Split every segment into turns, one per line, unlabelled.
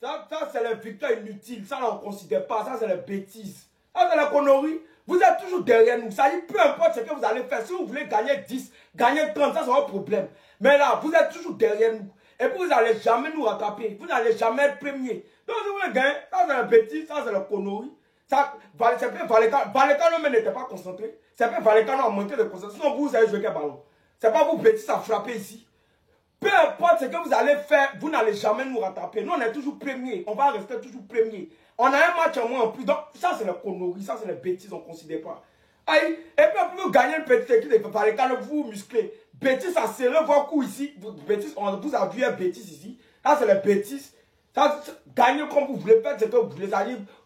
Ça c'est la victoire inutile. Ça, là, on ne considère pas. Ça, c'est la bêtise. Ça, c'est la connerie. Vous êtes toujours derrière nous. Ça dit, peu importe ce que vous allez faire. Si vous voulez gagner 10, gagner 30, ça, c'est un problème. Mais là, vous êtes toujours derrière nous. Et puis, vous n'allez jamais nous rattraper. Vous n'allez jamais être premier. Donc, si vous voulez gagner, ça, c'est la bêtise. Ça, c'est la connerie. C'est pas Vallecano même n'était pas concentré. C'est pas Vallecano a manqué de concentration. Sinon, vous savez jouer quel ballon. C'est pas vous bêtises à frapper ici. Peu importe ce que vous allez faire, vous n'allez jamais nous rattraper. Nous, on est toujours premier. On va rester toujours premier. On a un match en moins en plus. Donc, ça, c'est la connerie. Ça, c'est la bêtise. On ne considère pas. Aïe. Et puis, vous gagnez une petite équipe de Vallecano, vous musclez. Bêtise, ça serre vos coups ici. Bêtise, on vous a vu un bêtise ici. Ça, c'est la bêtise. Ça, gagnez comme vous voulez, faites ce que vous voulez.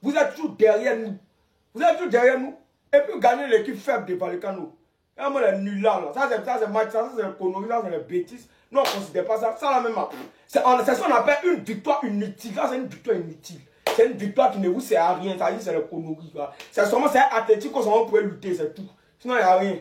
Vous êtes toujours derrière nous. Vous êtes toujours derrière nous. Et puis, gagnez l'équipe faible de Vallecano. Et moi, les nuls là. Ça, c'est match. Ça, c'est la connerie. Ça, c'est la bêtise. Non, on ne considère pas ça. Ça, la même. C'est ce qu'on appelle une victoire inutile. Ça, c'est une victoire inutile. C'est une victoire qui ne vous sert à rien. Ça, c'est la connerie. C'est seulement athlétique qu'on vous pouvez lutter, c'est tout. Sinon, il n'y a rien.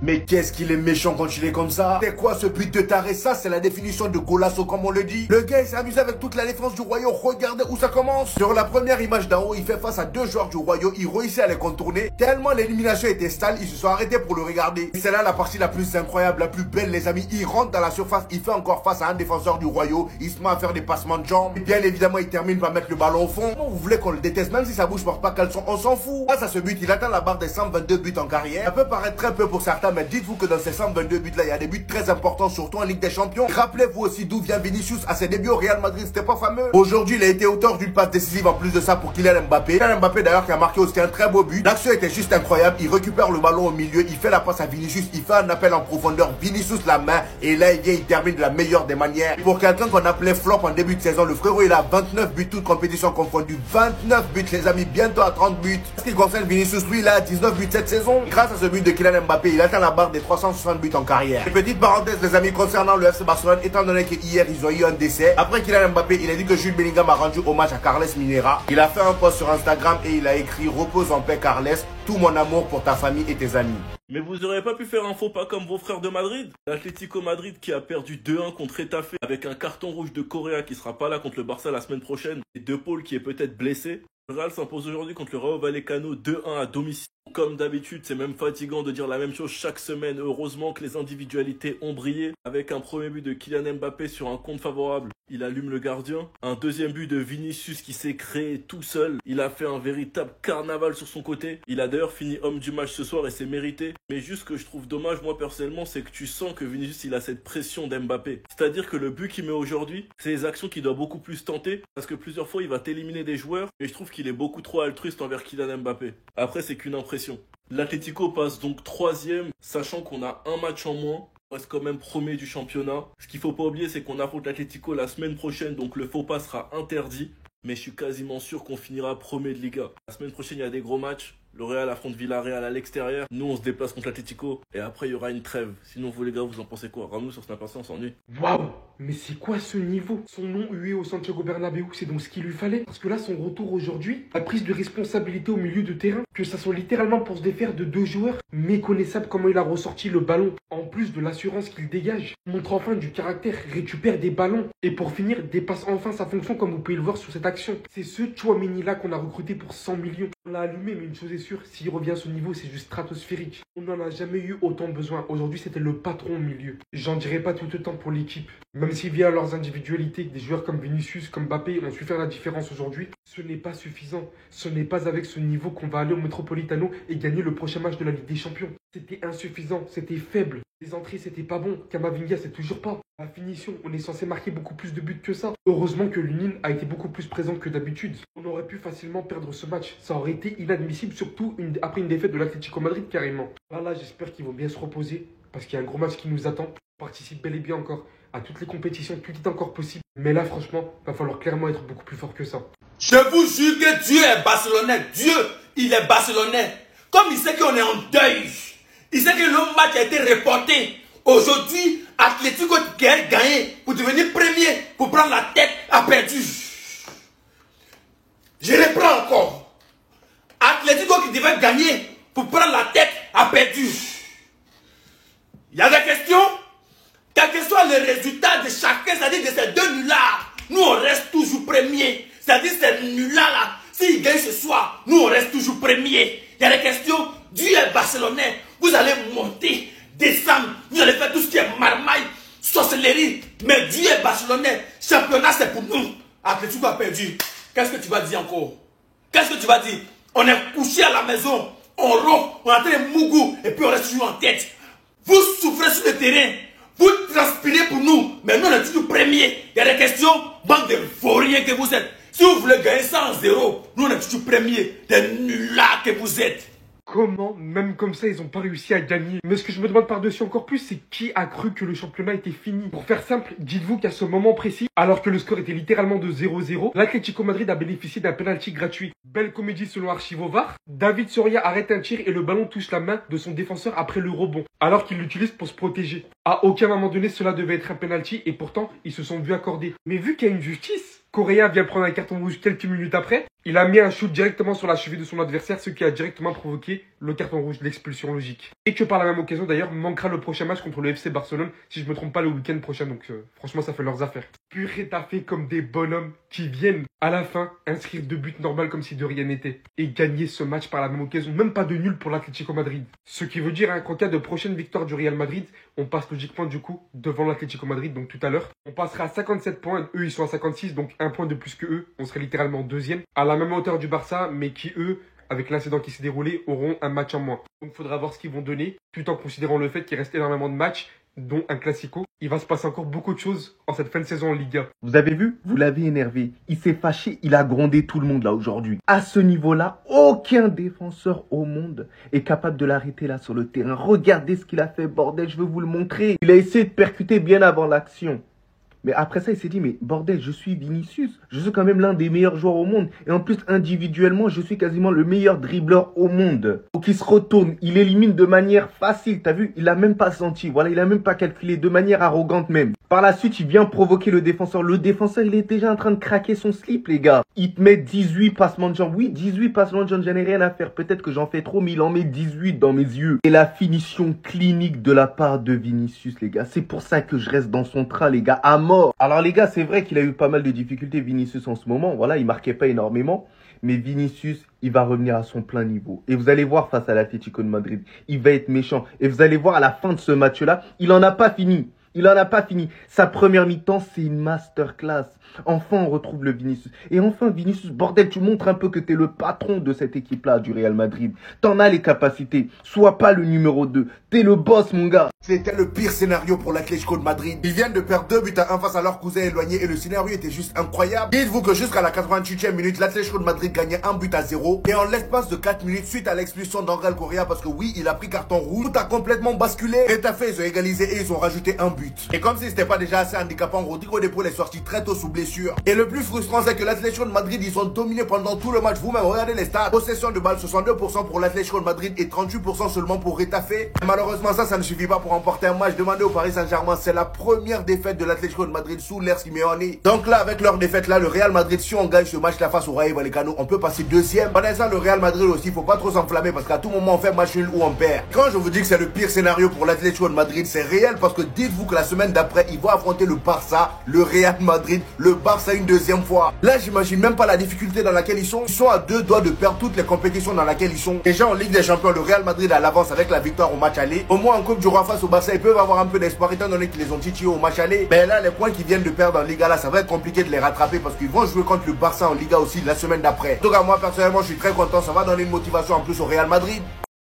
Mais qu'est-ce qu'il est méchant quand il est comme ça? C'est quoi ce but de taré? Ça, c'est la définition de golasso comme on le dit. Le gars, il s'est amusé avec toute la défense du Royaume. Regardez où ça commence. Sur la première image d'en haut, il fait face à deux joueurs du Royaume. Il réussit à les contourner. Tellement l'élimination était sale, ils se sont arrêtés pour le regarder. C'est là la partie la plus incroyable, la plus belle, les amis. Il rentre dans la surface, il fait encore face à un défenseur du Royaume. Il se met à faire des passements de jambes. Et bien évidemment, il termine par mettre le ballon au fond. Vous voulez qu'on le déteste, même si sa bouche porte pas caleçon, on s'en fout. Grâce à ce but, il atteint la barre des 122 buts en carrière. Ça peut paraître très peu pour certains, mais dites-vous que dans ces 122 buts là, il y a des buts très importants, surtout en Ligue des Champions. Rappelez-vous aussi d'où vient Vinicius à ses débuts au Real Madrid, c'était pas fameux. Aujourd'hui, il a été auteur d'une passe décisive en plus de ça pour Kylian Mbappé. Kylian Mbappé d'ailleurs qui a marqué aussi un très beau but. L'action était juste incroyable, il récupère le ballon au milieu, il fait la passe à Vinicius, il fait un appel en profondeur, Vinicius la main, et là il vient, il termine de la meilleure des manières. Pour quelqu'un qu'on appelait flop en début de saison, le frérot il a 29 buts, toutes compétitions confondues, 29 buts les amis, bientôt à 30 buts. Ce qui concerne Vinicius, lui il a 19 buts cette saison. Grâce à ce but de Kylian Mbappé, il atteint la barre des 360 buts en carrière. Et petite parenthèse les amis concernant le FC Barcelone, étant donné qu'hier ils ont eu un décès. Après Kylian Mbappé, il a dit que Jude Bellingham a rendu hommage à Carles Minera. Il a fait un post sur Instagram et il a écrit: repose en paix Carles, tout mon amour pour ta famille et tes amis.
Mais vous auriez pas pu faire un faux pas comme vos frères de Madrid? L'Atlético Madrid qui a perdu 2-1 contre Getafe avec un carton rouge de Correa qui sera pas là contre le Barça la semaine prochaine et De Paul qui est peut-être blessé. Le Real s'impose aujourd'hui contre le Rayo Vallecano 2-1 à domicile. Comme d'habitude, c'est même fatigant de dire la même chose chaque semaine. Heureusement que les individualités ont brillé. Avec un premier but de Kylian Mbappé sur un compte favorable, il allume le gardien. Un deuxième but de Vinicius qui s'est créé tout seul. Il a fait un véritable carnaval sur son côté. Il a d'ailleurs fini homme du match ce soir et c'est mérité. Mais juste ce que je trouve dommage, moi personnellement, c'est que tu sens que Vinicius, il a cette pression d'Mbappé. C'est-à-dire que le but qu'il met aujourd'hui, c'est les actions qu'il doit beaucoup plus tenter. Parce que plusieurs fois, il va t'éliminer des joueurs. Et je trouve qu'il est beaucoup trop altruiste envers Kylian Mbappé. Après, c'est qu'une impression. L'Atlético passe donc 3e, sachant qu'on a un match en moins. On reste quand même premier du championnat. Ce qu'il faut pas oublier, c'est qu'on affronte l'Atlético la semaine prochaine, donc le faux pas sera interdit. Mais je suis quasiment sûr qu'on finira premier de Liga. La semaine prochaine, il y a des gros matchs. Le Real affronte Villarreal à l'extérieur. Nous, on se déplace contre l'Atlético. Et après, il y aura une trêve. Sinon, vous les gars, vous en pensez quoi? Ramenez-nous sur Snap, on s'ennuie.
Waouh! Mais c'est quoi ce niveau? Son nom hué au Santiago Bernabéu, c'est donc ce qu'il lui fallait. Parce que là, son retour aujourd'hui, la prise de responsabilité au milieu de terrain, que ça soit littéralement pour se défaire de deux joueurs, méconnaissable comment il a ressorti le ballon, en plus de l'assurance qu'il dégage, montre enfin du caractère, récupère des ballons, et pour finir, dépasse enfin sa fonction comme vous pouvez le voir sur cette action. C'est ce Tchouaméni là qu'on a recruté pour 100 millions. On l'a allumé, mais une chose est sûre, s'il revient à ce niveau, c'est juste stratosphérique. On n'en a jamais eu autant besoin. Aujourd'hui, c'était le patron au milieu. J'en dirai pas tout autant pour l'équipe. Même si via leurs individualités, des joueurs comme Vinicius, comme Mbappé ont su faire la différence aujourd'hui, ce n'est pas suffisant. Ce n'est pas avec ce niveau qu'on va aller au Metropolitano et gagner le prochain match de la Ligue des Champions. C'était insuffisant, c'était faible. Les entrées, c'était pas bon. Kamavinga, c'est toujours pas. La finition, on est censé marquer beaucoup plus de buts que ça. Heureusement que Lunin a été beaucoup plus présent que d'habitude. On aurait pu facilement perdre ce match. Ça aurait été inadmissible, surtout après une défaite de l'Atlético Madrid carrément. Là, j'espère qu'ils vont bien se reposer parce qu'il y a un gros match qui nous attend. On participe bel et bien encore à toutes les compétitions, tout est encore possible. Mais là, franchement, va falloir clairement être beaucoup plus fort que ça.
Je vous jure que Dieu est barcelonais. Dieu, il est barcelonais. Comme il sait qu'on est en deuil. Il sait que le match a été reporté. Aujourd'hui, Atlético qui a gagné pour devenir premier, pour prendre la tête, a perdu. Je reprends encore. Atlético qui devait gagner pour prendre la tête, a perdu. Il y a des questions? Quel que soit le résultat de chacun, c'est-à-dire de ces deux nuls-là, nous on reste toujours premier.
C'est-à-dire ces nuls-là, s'ils gagnent ce soir, nous on reste toujours premiers. Il y a des questions, Dieu est barcelonais, vous allez monter, descendre, vous allez faire tout ce qui est marmaille, sorcellerie. Mais Dieu est barcelonais, championnat c'est pour nous. Atlético a perdu. Qu'est-ce que tu vas dire encore? Qu'est-ce que tu vas dire? On est couché à la maison, on rompt, on est en train de mougou, et puis on reste toujours en tête. Vous souffrez sur le terrain, vous transpirez pour nous, mais nous on est toujours premiers. Il y a des questions, bande de vauriens que vous êtes. Si vous voulez gagner 100-0, nous on est toujours premiers, des nullards que vous êtes.
Comment, même comme ça, ils n'ont pas réussi à gagner? Mais ce que je me demande par-dessus encore plus, c'est qui a cru que le championnat était fini? Pour faire simple, dites-vous qu'à ce moment précis, alors que le score était littéralement de 0-0, l'Atlético Madrid a bénéficié d'un penalty gratuit. Belle comédie selon Archivo VAR. David Soria arrête un tir et le ballon touche la main de son défenseur après le rebond, alors qu'il l'utilise pour se protéger. À aucun moment donné, cela devait être un penalty et pourtant, ils se sont vus accorder. Mais vu qu'il y a une justice, Correa vient prendre un carton rouge quelques minutes après. Il a mis un shoot directement sur la cheville de son adversaire, ce qui a directement provoqué le carton rouge, l'expulsion logique. Et que par la même occasion d'ailleurs, manquera le prochain match contre le FC Barcelone, si je me trompe pas le week-end prochain, donc franchement ça fait leurs affaires. Pur étaffé comme des bonhommes qui viennent à la fin inscrire 2 buts normaux comme si de rien n'était. Et gagner ce match par la même occasion, même pas de nul pour l'Atlético Madrid. Ce qui veut dire qu'en cas de prochaine victoire du Real Madrid, on passe logiquement du coup devant l'Atlético Madrid, donc tout à l'heure. On passera à 57 points, eux ils sont à 56, donc un point de plus que eux, on serait littéralement deuxième. À la même hauteur du Barça, mais qui eux, avec l'incident qui s'est déroulé, auront un match en moins. Donc il faudra voir ce qu'ils vont donner, tout en considérant le fait qu'il reste énormément de matchs, dont un classico. Il va se passer encore beaucoup de choses en cette fin de saison en Liga.
Vous avez vu? Vous l'avez énervé. Il s'est fâché, il a grondé tout le monde là aujourd'hui. À ce niveau-là, aucun défenseur au monde est capable de l'arrêter là sur le terrain. Regardez ce qu'il a fait, bordel, je vais vous le montrer. Il a essayé de percuter bien avant l'action. Mais après ça, il s'est dit, mais bordel, je suis Vinicius. Je suis quand même l'un des meilleurs joueurs au monde. Et en plus, individuellement, je suis quasiment le meilleur dribbleur au monde. Donc il se retourne, il élimine de manière facile. T'as vu? Il a même pas senti. Voilà, il a même pas calculé, de manière arrogante même. Par la suite, il vient provoquer le défenseur. Le défenseur, il est déjà en train de craquer son slip, les gars. Il te met 18 passements de jambes. Oui, 18 passements de jambes, j'en ai rien à faire. Peut-être que j'en fais trop, mais il en met 18 dans mes yeux. Et la finition clinique de la part de Vinicius, les gars. C'est pour ça que je reste dans son train, les gars, à mort. Alors, les gars, c'est vrai qu'il a eu pas mal de difficultés, Vinicius, en ce moment. Voilà, il marquait pas énormément. Mais Vinicius, il va revenir à son plein niveau. Et vous allez voir face à l'Atlético de Madrid, il va être méchant. Et vous allez voir à la fin de ce match-là, il en a pas fini. Il en a pas fini. Sa première mi-temps, c'est une masterclass. Enfin, on retrouve le Vinicius. Et enfin, Vinicius, bordel, tu montres un peu que t'es le patron de cette équipe-là, du Real Madrid. T'en as les capacités. Sois pas le numéro 2. T'es le boss, mon gars.
C'était le pire scénario pour l'Atlético de Madrid. Ils viennent de perdre 2 buts à 1 face à leur cousin éloigné et le scénario était juste incroyable. Dites-vous que jusqu'à la 88e minute, l'Atlético de Madrid gagnait 1 but à 0. Et en l'espace de 4 minutes, suite à l'expulsion d'Angel Correa, parce que oui, il a pris carton rouge, tout a complètement basculé. Et à fait, ils ont égalisé et ils ont rajouté un but. Et comme si c'était pas déjà assez handicapant, Rodrigo de Paul est sorti très tôt sous blessure. Et le plus frustrant, c'est que l'Atlético de Madrid, ils ont dominé pendant tout le match. Vous-même, regardez les stats. Possession de balle, 62% pour l'Atlético de Madrid et 38% seulement pour Getafe. Malheureusement, ça ne suffit pas pour remporter un match. Demandez au Paris Saint-Germain, c'est la première défaite de l'Atlético de Madrid sous l'ère Simeone. Donc là, avec leur défaite là, le Real Madrid, si on gagne ce match-là face au Rayo Vallecano, on peut passer deuxième. Pendant ça, le Real Madrid aussi, faut pas trop s'enflammer parce qu'à tout moment, on fait match nul ou on perd. Quand je vous dis que c'est le pire scénario pour l'Atlético de Madrid, c'est réel parce que dites-vous que la semaine d'après, ils vont affronter le Barça, le Real Madrid, le Barça une deuxième fois. Là, j'imagine même pas la difficulté dans laquelle ils sont. Ils sont à 2 doigts de perdre toutes les compétitions dans lesquelles ils sont. Déjà en Ligue des Champions, le Real Madrid a l'avance avec la victoire au match aller. Au moins en Coupe du Roi face au Barça, ils peuvent avoir un peu d'espoir étant donné qu'ils les ont titillés au match aller. Mais là, les points qu'ils viennent de perdre en Liga, là, ça va être compliqué de les rattraper parce qu'ils vont jouer contre le Barça en Liga aussi la semaine d'après. En tout cas, moi, personnellement, je suis très content. Ça va donner une motivation en plus au Real Madrid.